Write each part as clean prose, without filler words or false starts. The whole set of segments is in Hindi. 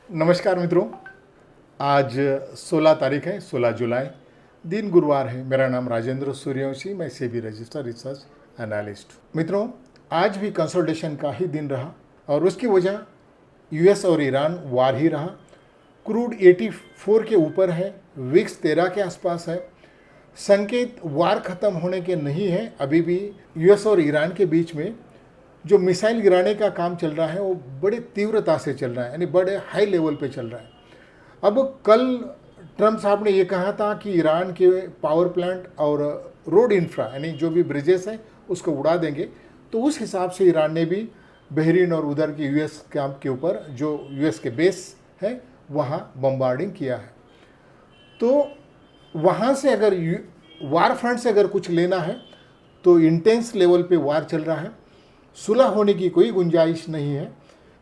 नमस्कार मित्रों। आज 16 तारीख है, 16 जुलाई, दिन गुरुवार है। मेरा नाम राजेंद्र सूर्यवंशी, मैं सेबी रजिस्टर रिसर्च एनालिस्ट। मित्रों, आज भी कंसल्टेशन का ही दिन रहा और उसकी वजह यूएस और ईरान वार ही रहा। क्रूड 84 के ऊपर है, विक्स 13 के आसपास है। संकेत वार खत्म होने के नहीं है। अभी भी यूएस और ईरान के बीच में जो मिसाइल गिराने का काम चल रहा है वो बड़ी तीव्रता से चल रहा है, यानी बड़े हाई लेवल पे चल रहा है। अब कल ट्रम्प साहब ने ये कहा था कि ईरान के पावर प्लांट और रोड इंफ्रा यानी जो भी ब्रिजेस हैं उसको उड़ा देंगे। तो उस हिसाब से ईरान ने भी बहरीन और उधर के यूएस कैंप के ऊपर जो यूएस के बेस है वहाँ बम्बार्डिंग किया है। तो वहाँ से अगर वार फ्रंट से अगर कुछ लेना है तो इंटेंस लेवल पे वार चल रहा है, सुलह होने की कोई गुंजाइश नहीं है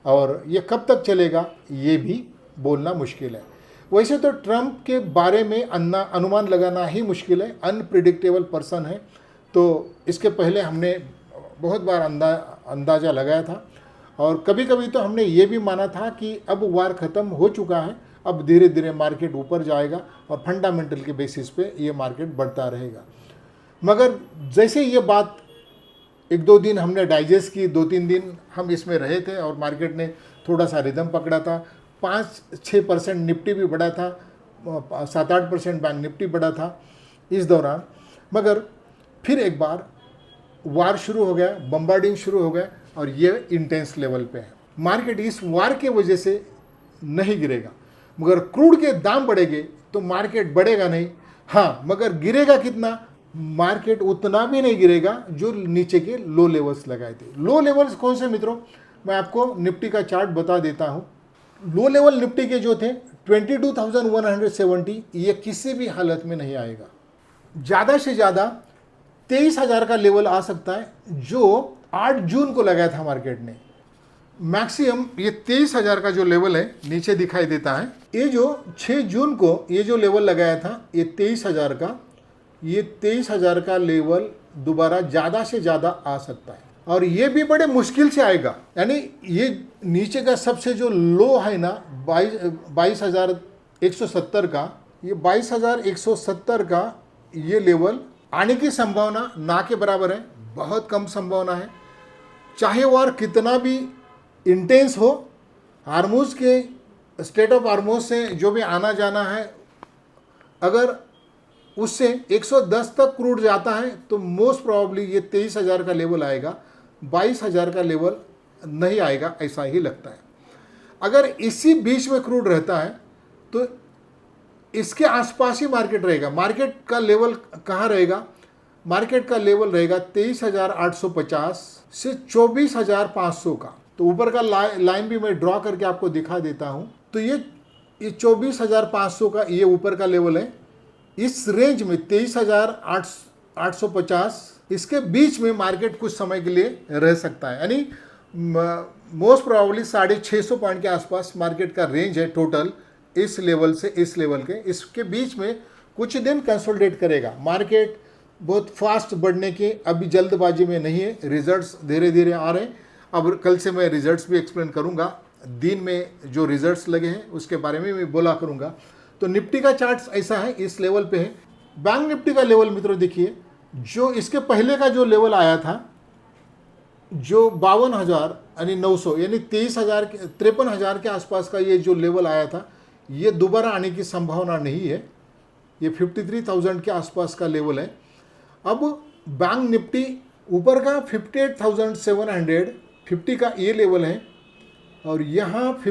और ये कब तक चलेगा ये भी बोलना मुश्किल है। वैसे तो ट्रंप के बारे में अनुमान लगाना ही मुश्किल है, अनप्रिडिक्टेबल पर्सन है। तो इसके पहले हमने बहुत बार अंदाज़ा लगाया था और कभी कभी तो हमने ये भी माना था कि अब वार ख़त्म हो चुका है, अब धीरे धीरे मार्केट ऊपर जाएगा और फंडामेंटल के बेसिस पे ये मार्केट बढ़ता रहेगा। मगर जैसे ये बात एक दो दिन हमने डाइजेस्ट की, 2-3 दिन हम इसमें रहे थे और मार्केट ने थोड़ा सा रिदम पकड़ा था। 5-6% निफ्टी भी बढ़ा था, 7-8% बैंक निफ्टी बढ़ा था इस दौरान। मगर फिर एक बार वार शुरू हो गया, बम्बार्डिंग शुरू हो गया और ये इंटेंस लेवल पे है। मार्केट इस वार के वजह से नहीं गिरेगा, मगर क्रूड के दाम बढ़ेंगे तो मार्केट बढ़ेगा नहीं। हाँ, मगर गिरेगा कितना? मार्केट उतना भी नहीं गिरेगा जो नीचे के लो लेवल्स लगाए थे। लो लेवल्स कौन से मित्रों? मैं आपको निफ्टी का चार्ट बता देता हूँ। लो लेवल निफ्टी के जो थे 22,170, ये किसी भी हालत में नहीं आएगा। ज़्यादा से ज़्यादा 23,000 का लेवल आ सकता है जो 8 जून को लगाया था मार्केट ने। मैक्सिमम ये 23,000 का जो लेवल है नीचे दिखाई देता है। ये जो 6 जून को ये जो लेवल लगाया था ये 23,000 का, ये 23,000 का लेवल दोबारा ज़्यादा से ज़्यादा आ सकता है और ये भी बड़े मुश्किल से आएगा। यानी ये नीचे का सबसे जो लो है ना 22,170 का, ये 22,170 का ये लेवल आने की संभावना ना के बराबर है, बहुत कम संभावना है। चाहे वार कितना भी इंटेंस हो, हार्मूज के स्टेट ऑफ हार्मूज से जो भी आना जाना है, अगर उससे 110 तक क्रूड जाता है तो मोस्ट प्रॉब्ली ये 23,000 का लेवल आएगा, 22,000 का लेवल नहीं आएगा, ऐसा ही लगता है। अगर इसी बीच में क्रूड रहता है तो इसके आसपास ही मार्केट रहेगा। मार्केट का लेवल कहाँ रहेगा? मार्केट का लेवल रहेगा 23,850 से 24,500 का। तो ऊपर का लाइन भी मैं ड्रॉ करके आपको दिखा देता हूँ। तो ये 24,500 का ये ऊपर का लेवल है। इस रेंज में 23,850 इसके बीच में मार्केट कुछ समय के लिए रह सकता है। यानी मोस्ट प्रोबेबली 650 पॉइंट के आसपास मार्केट का रेंज है टोटल, इस लेवल से इस लेवल के। इसके बीच में कुछ दिन कंसोलिडेट करेगा मार्केट। बहुत फास्ट बढ़ने की अभी जल्दबाजी में नहीं है, रिजल्ट्स धीरे धीरे आ रहे हैं। अब कल से मैं रिजल्ट्स भी एक्सप्लेन करूंगा, दिन में जो रिजल्ट्स लगे हैं उसके बारे में भी बोला करूंगा। तो निफ्टी का चार्ट ऐसा है, इस लेवल पे है। बैंक निफ्टी का लेवल मित्रों देखिए, जो इसके पहले का जो लेवल आया था जो 52,900 यानी 53,000 के आसपास का ये जो लेवल आया था, ये दोबारा आने की संभावना नहीं है। ये 53,000 के आसपास का लेवल है। अब बैंक निफ्टी ऊपर का 58,750 का ये लेवल है और यहाँ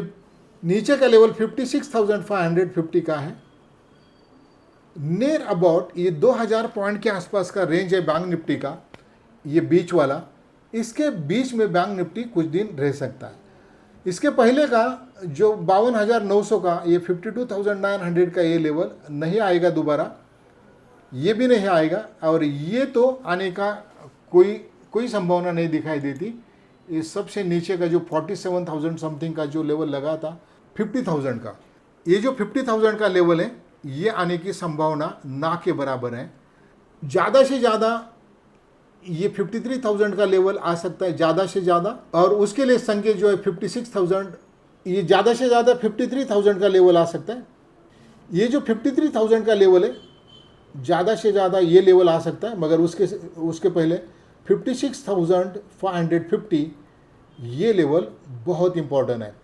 नीचे का लेवल 56,550 का है। नियर अबाउट ये 2,000 पॉइंट के आसपास का रेंज है बैंक निफ्टी का, ये बीच वाला। इसके बीच में बैंक निफ्टी कुछ दिन रह सकता है। इसके पहले का जो 52,900 का, ये 52,900 का ये लेवल नहीं आएगा दोबारा, ये भी नहीं आएगा और ये तो आने का कोई संभावना नहीं दिखाई देती। इस सबसे नीचे का जो 47,000 समथिंग का जो लेवल लगा था 50,000 का, ये जो 50,000 का लेवल है ये आने की संभावना ना के बराबर है। ज़्यादा से ज़्यादा ये 53,000 का लेवल आ सकता है ज़्यादा से ज़्यादा, और उसके लिए संकेत जो है ये ज़्यादा से ज़्यादा 53,000 का लेवल आ सकता है। ये जो 53,000 का लेवल है, ज़्यादा से ज़्यादा ये लेवल आ सकता है, मगर उसके पहले 56,550 ये लेवल बहुत इंपॉर्टेंट है।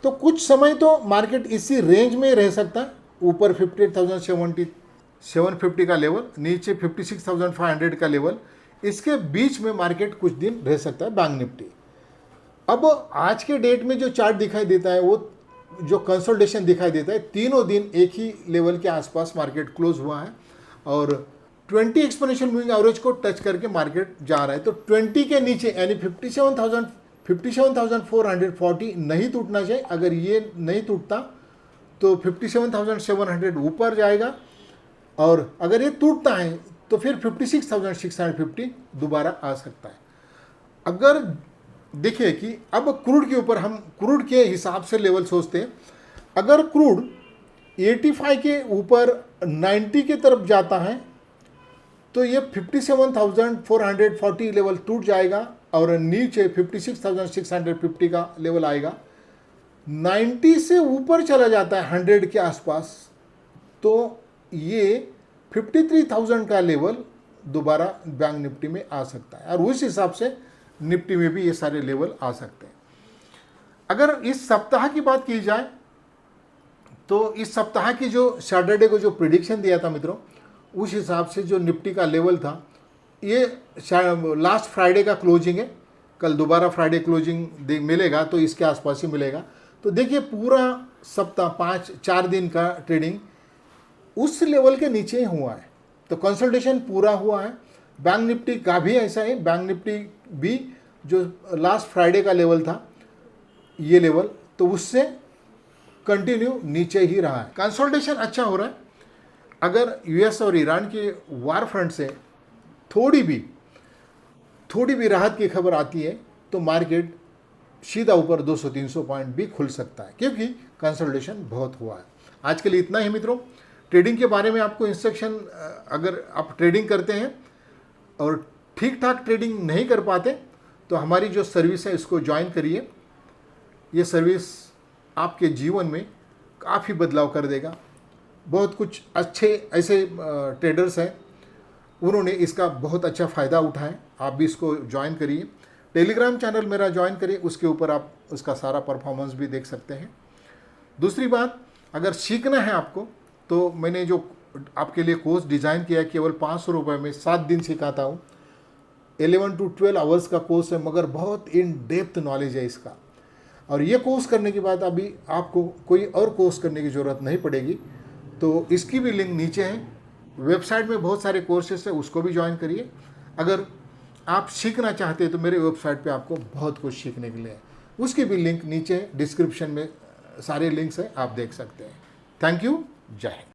तो कुछ समय तो मार्केट इसी रेंज में रह सकता है, ऊपर 58,750 का लेवल, नीचे 56,500 का लेवल, इसके बीच में मार्केट कुछ दिन रह सकता है बैंक निफ्टी। अब आज के डेट में जो चार्ट दिखाई देता है, वो जो कंसोलिडेशन दिखाई देता है, तीनों दिन एक ही लेवल के आसपास मार्केट क्लोज हुआ है और 20 एक्सपोनेंशियल मूविंग एवरेज को टच करके मार्केट जा रहा है। तो 20 के नीचे यानी 57,440 नहीं टूटना चाहिए। अगर ये नहीं टूटता तो 57,700 ऊपर जाएगा, और अगर ये टूटता है तो फिर 56,650 दोबारा आ सकता है। अगर देखिए कि अब क्रूड के ऊपर हम क्रूड के हिसाब से लेवल सोचते हैं। अगर क्रूड 85 के ऊपर 90 की तरफ जाता है तो ये 57,440 लेवल टूट जाएगा और नीचे 56,650 का लेवल आएगा। 90 से ऊपर चला जाता है 100 के आसपास तो ये 53,000 का लेवल दोबारा बैंक निफ्टी में आ सकता है, और उस हिसाब से निफ्टी में भी ये सारे लेवल आ सकते हैं। अगर इस सप्ताह की बात की जाए तो इस सप्ताह की जो सैटरडे को जो प्रिडिक्शन दिया था मित्रों, उस हिसाब से जो निफ्टी का लेवल था, ये लास्ट फ्राइडे का क्लोजिंग है, कल दोबारा फ्राइडे क्लोजिंग मिलेगा तो इसके आसपास ही मिलेगा। तो देखिए पूरा सप्ताह 4 दिन का ट्रेडिंग उस लेवल के नीचे ही हुआ है, तो कंसल्टेशन पूरा हुआ है। बैंक निफ्टी का भी ऐसा है, बैंक निफ्टी भी जो लास्ट फ्राइडे का लेवल था, ये लेवल, तो उससे कंटिन्यू नीचे ही रहा है। कंसल्टेशन अच्छा हो रहा है। अगर यूएस और ईरान के वार फ्रंट से थोड़ी भी राहत की खबर आती है तो मार्केट सीधा ऊपर 200-300 पॉइंट भी खुल सकता है, क्योंकि कंसल्टेशन बहुत हुआ है। आज के लिए इतना ही मित्रों। ट्रेडिंग के बारे में आपको इंस्ट्रक्शन, अगर आप ट्रेडिंग करते हैं और ठीक ठाक ट्रेडिंग नहीं कर पाते तो हमारी जो सर्विस है इसको ज्वाइन करिए। ये सर्विस आपके जीवन में काफ़ी बदलाव कर देगा। बहुत कुछ अच्छे ऐसे ट्रेडर्स हैं, उन्होंने इसका बहुत अच्छा फ़ायदा उठाया। आप भी इसको ज्वाइन करिए। टेलीग्राम चैनल मेरा ज्वाइन करिए, उसके ऊपर आप उसका सारा परफॉर्मेंस भी देख सकते हैं। दूसरी बात, अगर सीखना है आपको तो मैंने जो आपके लिए कोर्स डिज़ाइन किया है, केवल 500 रुपये में 7 दिन सिखाता हूँ। 11 to 12 आवर्स का कोर्स है, मगर बहुत इन डेप्थ नॉलेज है इसका। और ये कोर्स करने के बाद अभी आपको कोई और कोर्स करने की ज़रूरत नहीं पड़ेगी। तो इसकी भी लिंक नीचे है। वेबसाइट में बहुत सारे कोर्सेस है, उसको भी ज्वाइन करिए। अगर आप सीखना चाहते हैं तो मेरे वेबसाइट पे आपको बहुत कुछ सीखने के लिए है, उसकी भी लिंक नीचे डिस्क्रिप्शन में सारे लिंक्स हैं, आप देख सकते हैं। Thank you. जय हिंद।